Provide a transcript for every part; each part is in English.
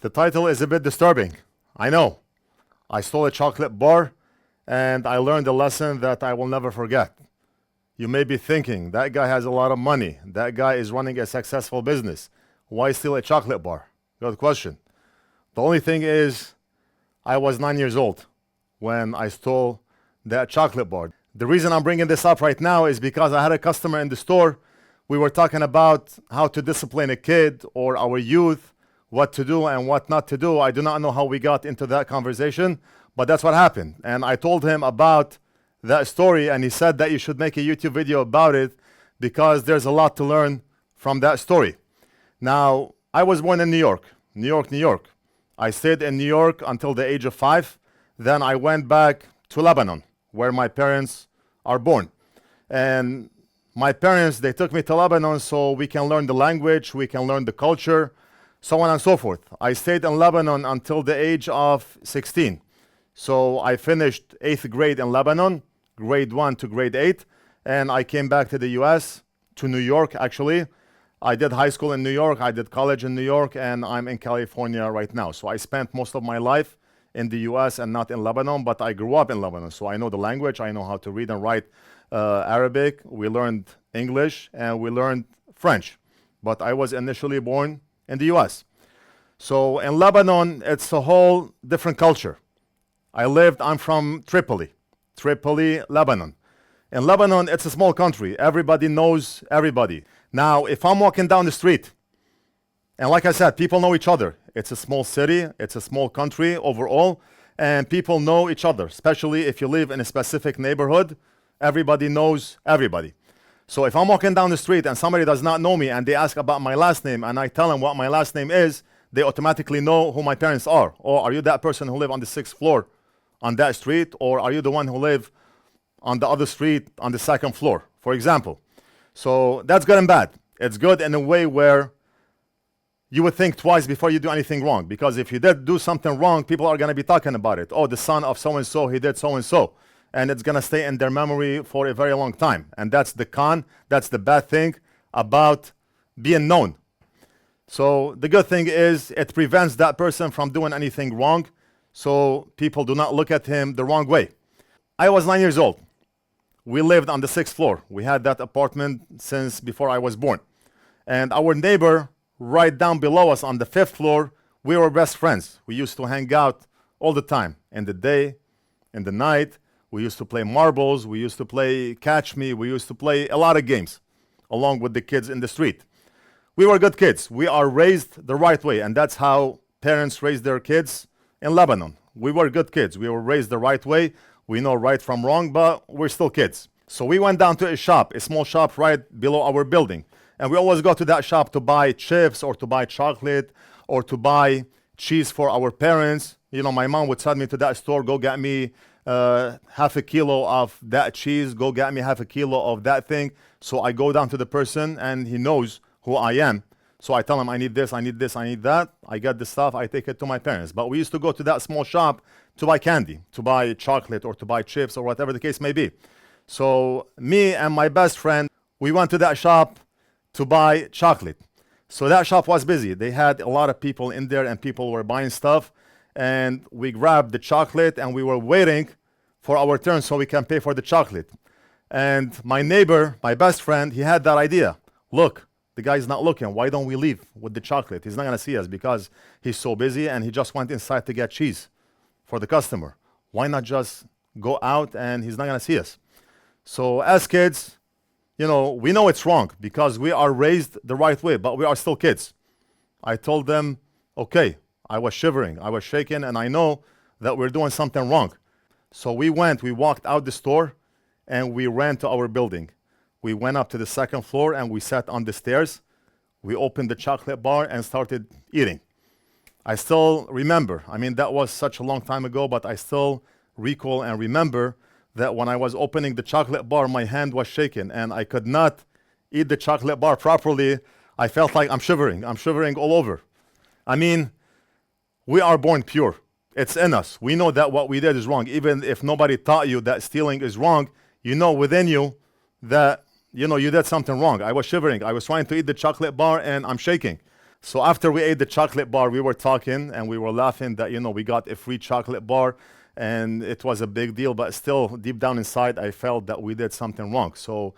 The title is a bit disturbing. I know. I stole a chocolate bar and I learned a lesson that I will never forget. You may be thinking, that guy has a lot of money. That guy is running a successful business. Why steal a chocolate bar? Good question. The only thing is, I was 9 years old when I stole that chocolate bar. The reason I'm bringing this up right now is because I had a customer in the store. We were talking about how to discipline a kid or our youth, what to do and what not to do. I do not know how we got into that conversation, but that's what happened. And I told him about that story, and he said that you should make a YouTube video about it because there's a lot to learn from that story. Now, I was born in New York, New York. I stayed in New York until the age of 5. Then I went back to Lebanon, where my parents are born. And my parents, they took me to Lebanon so we can learn the language, we can learn the culture, so on and so forth. I stayed in Lebanon until the age of 16. So I finished 8th grade in Lebanon, grade 1 to grade 8, and I came back to the US, to New York actually. I did high school in New York, I did college in New York, and I'm in California right now. So I spent most of my life in the US and not in Lebanon, but I grew up in Lebanon. So I know the language, I know how to read and write Arabic. We learned English and we learned French. But I was initially born in the US. So in Lebanon, it's a whole different culture. I'm from Tripoli, Lebanon. In Lebanon, it's a small country. Everybody knows everybody. Now, if I'm walking down the street, and like I said, people know each other. It's a small city, it's a small country overall, and people know each other, especially if you live in a specific neighborhood. Everybody knows everybody. So if I'm walking down the street and somebody does not know me and they ask about my last name and I tell them what my last name is, they automatically know who my parents are. Or are you that person who live on the 6th floor on that street? Or are you the one who live on the other street on the 2nd floor, for example? So that's good and bad. It's good in a way where you would think twice before you do anything wrong. Because if you did do something wrong, people are going to be talking about it. Oh, the son of so-and-so, he did so-and-so. And it's going to stay in their memory for a very long time. And that's the con, that's the bad thing about being known. So the good thing is it prevents that person from doing anything wrong, so people do not look at him the wrong way. I was 9 years old. We lived on the 6th floor. We had that apartment since before I was born. And our neighbor right down below us on the 5th floor, we were best friends. We used to hang out all the time, in the day, in the night. We used to play marbles, we used to play catch me, we used to play a lot of games along with the kids in the street. We were good kids. We are raised the right way, and that's how parents raise their kids in Lebanon. We were good kids. We were raised the right way. We know right from wrong, but we're still kids. So we went down to a shop, a small shop right below our building. And we always go to that shop to buy chips or to buy chocolate or to buy cheese for our parents. You know, my mom would send me to that store, go get me half a kilo of that cheese, go get me half a kilo of that thing. So I go down to the person and he knows who I am. So I tell him I need this, I need this, I need that. I get the stuff, I take it to my parents. But we used to go to that small shop to buy candy, to buy chocolate or to buy chips or whatever the case may be. So me and my best friend, we went to that shop to buy chocolate. So that shop was busy. They had a lot of people in there and people were buying stuff. And we grabbed the chocolate and we were waiting for our turn so we can pay for the chocolate. And my neighbor, my best friend, he had that idea. Look, the guy's not looking. Why don't we leave with the chocolate? He's not going to see us because he's so busy and he just went inside to get cheese for the customer. Why not just go out and he's not going to see us? So as kids, you know, we know it's wrong because we are raised the right way, but we are still kids. I told them, okay. I was shivering, I was shaking, and I know that we're doing something wrong. So we walked out the store, and we ran to our building. We went up to the 2nd floor, and we sat on the stairs. We opened the chocolate bar and started eating. I still remember, I mean, that was such a long time ago, but I still recall and remember that when I was opening the chocolate bar, my hand was shaking, and I could not eat the chocolate bar properly. I felt like I'm shivering all over. I mean, we are born pure. It's in us. We know that what we did is wrong. Even if nobody taught you that stealing is wrong, you know within you that, you know, you did something wrong. I was shivering. I was trying to eat the chocolate bar and I'm shaking. So after we ate the chocolate bar, we were talking and we were laughing that, we got a free chocolate bar and it was a big deal, but still deep down inside, I felt that we did something wrong. So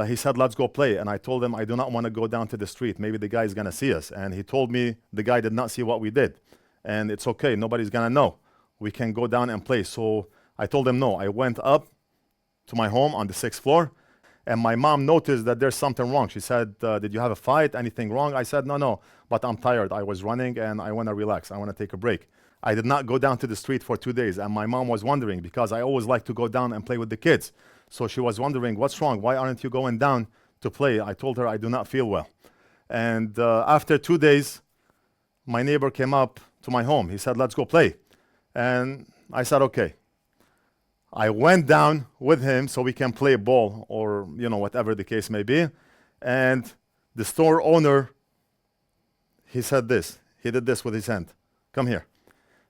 he said, let's go play. And I told him, I do not want to go down to the street. Maybe the guy is going to see us. And he told me the guy did not see what we did. And it's okay. Nobody's going to know. We can go down and play. So I told him no. I went up to my home on the 6th floor. And my mom noticed that there's something wrong. She said, did you have a fight? Anything wrong? I said, no, but I'm tired. I was running and I want to relax. I want to take a break. I did not go down to the street for 2 days. And my mom was wondering because I always like to go down and play with the kids. So she was wondering, what's wrong? Why aren't you going down to play? I told her I do not feel well. And after 2 days, my neighbor came up to my home. He said, let's go play. And I said, okay. I went down with him so we can play ball or, whatever the case may be. And the store owner, he said this. He did this with his hand. Come here.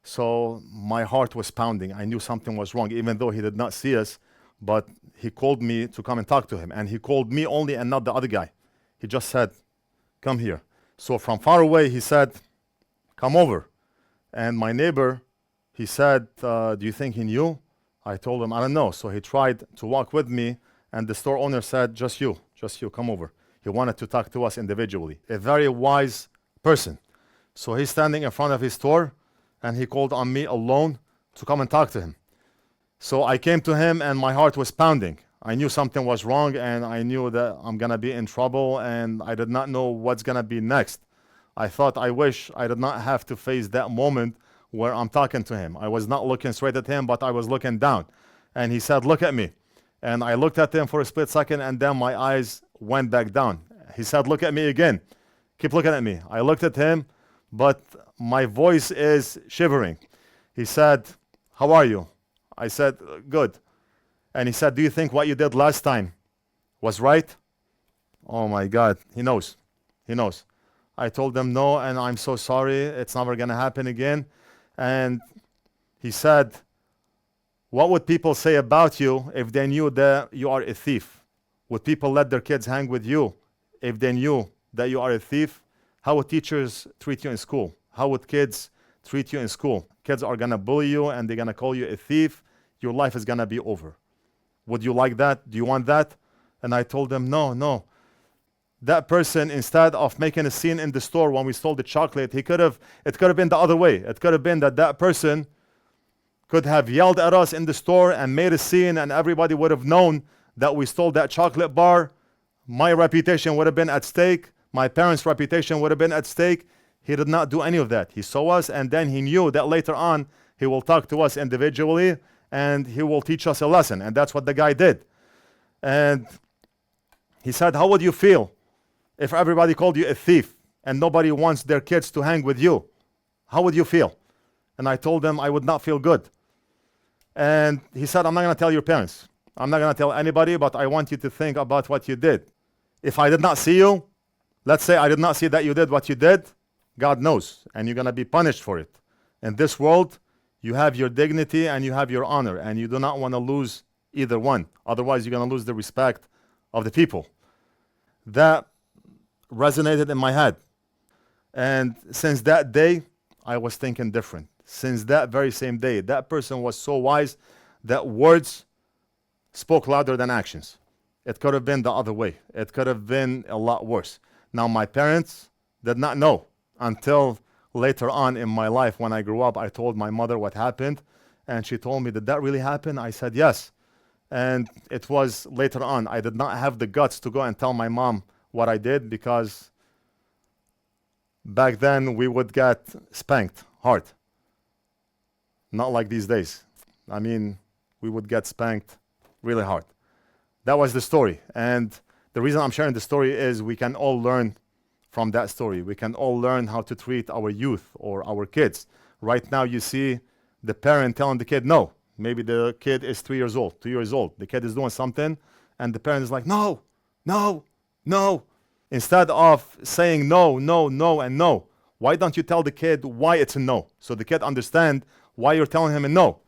So my heart was pounding. I knew something was wrong, even though he did not see us. But he called me to come and talk to him. And he called me only and not the other guy. He just said, come here. So from far away, he said, come over. And my neighbor, he said, do you think he knew? I told him, I don't know. So he tried to walk with me, and the store owner said, just you, come over. He wanted to talk to us individually. A very wise person. So he's standing in front of his store, and he called on me alone to come and talk to him. So I came to him, and my heart was pounding. I knew something was wrong, and I knew that I'm going to be in trouble, and I did not know what's going to be next. I thought, I wish I did not have to face that moment where I'm talking to him. I was not looking straight at him, but I was looking down. And he said, look at me. And I looked at him for a split second, and then my eyes went back down. He said, look at me again. Keep looking at me. I looked at him, but my voice is shivering. He said, how are you? I said, good. And he said, do you think what you did last time was right? Oh my God, he knows. He knows. I told him no, and I'm so sorry. It's never going to happen again. And he said, what would people say about you if they knew that you are a thief? Would people let their kids hang with you if they knew that you are a thief? How would teachers treat you in school? How would kids treat you in school? Kids are going to bully you and they're going to call you a thief. Your life is going to be over. Would you like that? Do you want that? And I told him, no. That person, instead of making a scene in the store when we stole the chocolate, it could have been the other way. It could have been that person could have yelled at us in the store and made a scene, and everybody would have known that we stole that chocolate bar. My reputation would have been at stake. My parents' reputation would have been at stake. He did not do any of that. He saw us, and then he knew that later on he will talk to us individually and he will teach us a lesson. And that's what the guy did. And he said, how would you feel if everybody called you a thief and nobody wants their kids to hang with you? How would you feel? And I told him I would not feel good. And he said, I'm not going to tell your parents. I'm not going to tell anybody, but I want you to think about what you did. If I did not see you, let's say I did not see that you did what you did, God knows, and you're going to be punished for it. In this world, you have your dignity and you have your honor, and you do not want to lose either one. Otherwise, you're going to lose the respect of the people. That resonated in my head. And since that day, I was thinking different. Since that very same day, that person was so wise that words spoke louder than actions. It could have been the other way. It could have been a lot worse. Now, my parents did not know until later on in my life. When I grew up, I told my mother what happened, and she told me, did that really happen? I said, yes. And it was later on. I did not have the guts to go and tell my mom what I did, because back then we would get spanked hard. Not like these days. I mean, we would get spanked really hard. That was the story. And the reason I'm sharing the story is we can all learn from that story. We can all learn how to treat our youth or our kids. Right now you see the parent telling the kid no. Maybe the kid is 3 years old, 2 years old. The kid is doing something and the parent is like, no. Instead of saying no, and no, why don't you tell the kid why it's a no? So the kid understands why you're telling him a no.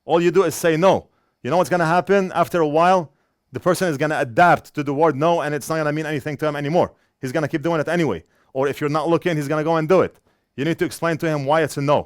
All you do is say no. You know what's going to happen? After a while, the person is going to adapt to the word no, and it's not going to mean anything to him anymore. He's going to keep doing it anyway. Or if you're not looking, he's going to go and do it. You need to explain to him why it's a no.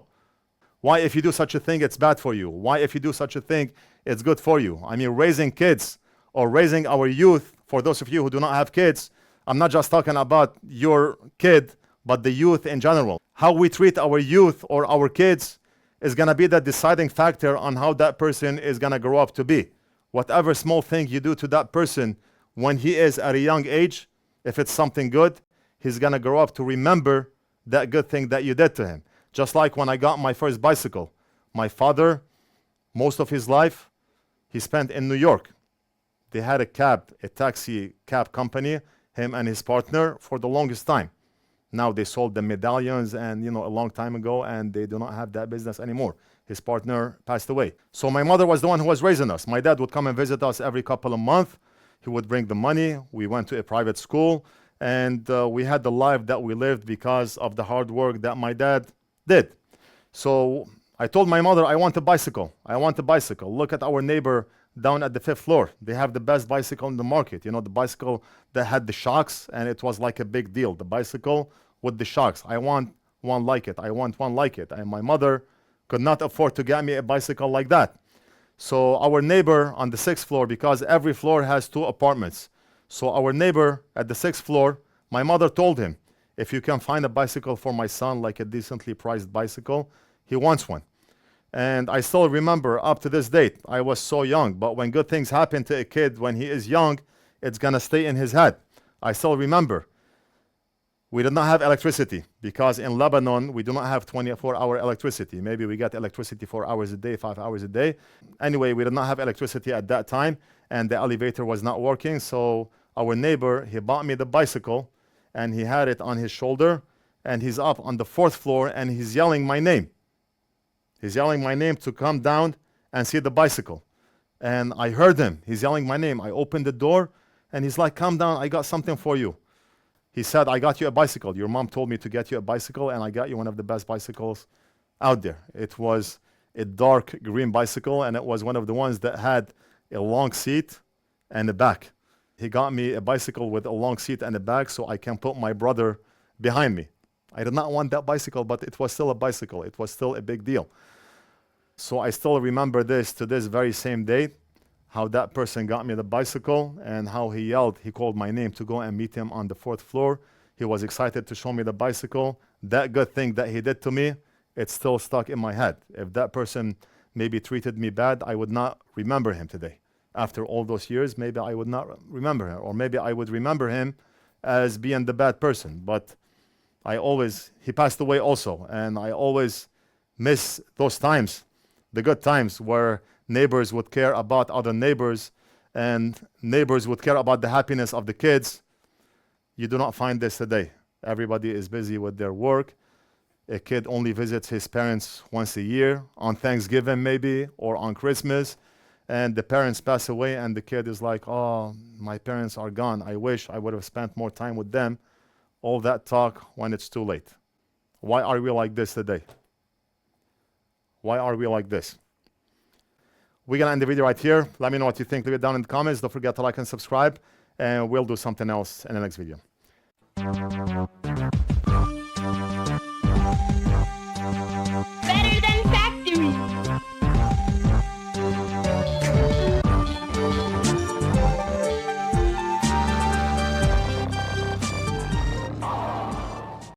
Why if you do such a thing, it's bad for you. Why if you do such a thing, it's good for you. I mean, raising kids or raising our youth, for those of you who do not have kids, I'm not just talking about your kid, but the youth in general. How we treat our youth or our kids is going to be the deciding factor on how that person is going to grow up to be. Whatever small thing you do to that person when he is at a young age, if it's something good, he's going to grow up to remember that good thing that you did to him. Just like when I got my first bicycle. My father, most of his life, he spent in New York. They had a taxi cab company, him and his partner, for the longest time. Now they sold the medallions and, a long time ago, and they do not have that business anymore. His partner passed away. So my mother was the one who was raising us. My dad would come and visit us every couple of months. He would bring the money. We went to a private school, and we had the life that we lived because of the hard work that my dad did. So I told my mother, I want a bicycle. I want a bicycle. Look at our neighbor down at the 5th floor. They have the best bicycle in the market. The bicycle that had the shocks, and it was like a big deal. The bicycle with the shocks. I want one like it. I want one like it. And my mother could not afford to get me a bicycle like that. So our neighbor on the 6th floor, because every floor has 2 apartments. So our neighbor at the 6th floor, my mother told him, if you can find a bicycle for my son, like a decently priced bicycle, he wants one. And I still remember up to this date, I was so young, but when good things happen to a kid when he is young, it's gonna stay in his head. I still remember. We did not have electricity because in Lebanon, we do not have 24-hour electricity. Maybe we get electricity 4 hours a day, 5 hours a day. Anyway, we did not have electricity at that time, and the elevator was not working. So our neighbor, he bought me the bicycle, and he had it on his shoulder, and he's up on the 4th floor, and he's yelling my name. He's yelling my name to come down and see the bicycle. And I heard him. He's yelling my name. I opened the door, and he's like, come down, I got something for you. He said, I got you a bicycle. Your mom told me to get you a bicycle, and I got you one of the best bicycles out there. It was a dark green bicycle, and it was one of the ones that had a long seat and a back. He got me a bicycle with a long seat and a back so I can put my brother behind me. I did not want that bicycle, but it was still a bicycle. It was still a big deal. So I still remember this to this very same day, how that person got me the bicycle and how he yelled. He called my name to go and meet him on the 4th floor. He was excited to show me the bicycle. That good thing that he did to me, it's still stuck in my head. If that person maybe treated me bad, I would not remember him today. After all those years, maybe I would not remember him, or maybe I would remember him as being the bad person. But he passed away also, and I always miss those times, the good times where neighbors would care about other neighbors, and neighbors would care about the happiness of the kids. You do not find this today. Everybody is busy with their work. A kid only visits his parents once a year, on Thanksgiving maybe, or on Christmas, and the parents pass away, and the kid is like, oh, my parents are gone. I wish I would have spent more time with them. All that talk when it's too late. Why are we like this today? Why are we like this? We're going to end the video right here. Let me know what you think. Leave it down in the comments. Don't forget to like and subscribe, and we'll do something else in the next video.